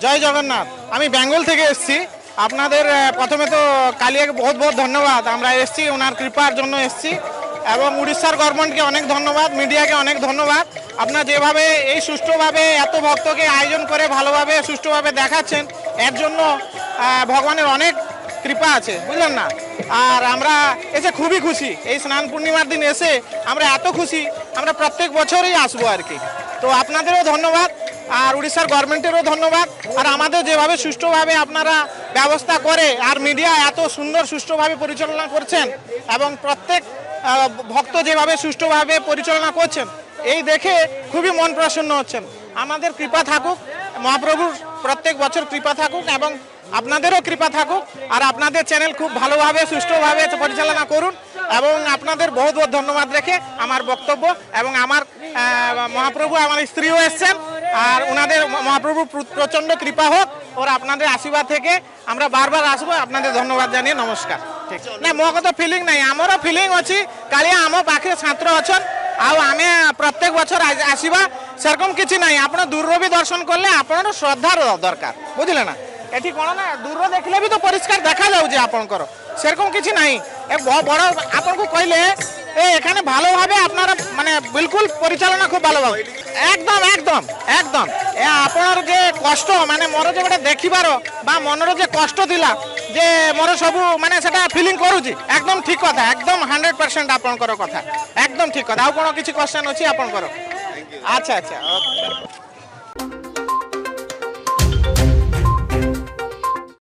জয় জগন্নাথ। আমি বেঙ্গল থেকে এসেছি। আপনাদের প্রথমে তো কালিয়াকে বহুত বহুত ধন্যবাদ। আমরা এসেছি ওনার কৃপার জন্য এসেছি, এবং উড়িষ্যার গভর্নমেন্টকে অনেক ধন্যবাদ, মিডিয়াকে অনেক ধন্যবাদ। আপনারা যেভাবে এই সুষ্ঠুভাবে এত ভক্তকে আয়োজন করে ভালোভাবে সুষ্ঠুভাবে দেখাচ্ছেন, এর জন্য ভগবানের অনেক কৃপা আছে, বুঝলেন না। আর আমরা এসে খুবই খুশি। এই স্নান পূর্ণিমার দিন এসে আমরা এত খুশি, আমরা প্রত্যেক বছরই আসবো আর কি। তো আপনাদেরও ধন্যবাদ, আর উড়িষ্যার গভর্নমেন্টেরও ধন্যবাদ। আর আমাদের যেভাবে সুষ্ঠুভাবে আপনারা ব্যবস্থা করে, আর মিডিয়া এত সুন্দর সুষ্ঠুভাবে পরিচালনা করছেন, এবং প্রত্যেক ভক্ত যেভাবে সুষ্ঠুভাবে পরিচালনা করছেন, এই দেখে খুবই মন প্রসন্ন হচ্ছেন। আমাদের কৃপা থাকুক, মহাপ্রভুর প্রত্যেক বছর কৃপা থাকুক, এবং আপনাদেরও কৃপা থাকুক। আর আপনাদের চ্যানেল খুব ভালোভাবে সুষ্ঠুভাবে পরিচালনা করুন, এবং আপনাদের বহুত বহুত ধন্যবাদ রেখে আমার বক্তব্য, এবং আমার মহাপ্রভু আমার স্ত্রীও এসছেন, আর ওনাদের মহাপ্রভুর প্রচণ্ড কৃপা হোক, ওর আপনাদের আশীর্বাদ থেকে আমরা বারবার আসবো। আপনাদের ধন্যবাদ জানিয়ে নমস্কার। ঠিক না, ମୋ କଥା ଫିଲିଂ ନାହିଁ, ଆମର ଫିଲିଂ ଅଛି। କାଳିଆ ଆମ ପାଖରେ ଛାତ୍ର ଅଛନ୍, ଆଉ ଆମେ ପ୍ରତ୍ୟେକ ବছର ଆସିବା, ସେରକମ କିଛି ନାହିଁ। ଆପଣ ଦୂରରୁ ବି ଦର୍ଶନ କଲେ ଆପଣଙ୍କର ଶ୍ରଦ୍ଧା ଦରକାର, ବୁଝିଲେ ନା। এটি কোন না, দূর দেখলে বি তো পরিষ্কার দেখা যাচ্ছে আপনার, সেরকম কিছু নাই। বড় আপনার কইলে এখানে ভালোভাবে আপনারা মানে বিলকুল পরিচালনা খুব ভালোভাবে, একদম একদম একদম। আপনার যে কষ্ট মানে মোর যে গোটে দেখিবার বা মনের যে কষ্ট লা, যে মোর সবু মানে সেটা ফিলিং করুছি। একদম ঠিক কথা, একদম 100% আপনার কথা, একদম ঠিক কথা। আর কোন কিছু কোশ্চেন আছে আপনার? আচ্ছা আচ্ছা, ওকে।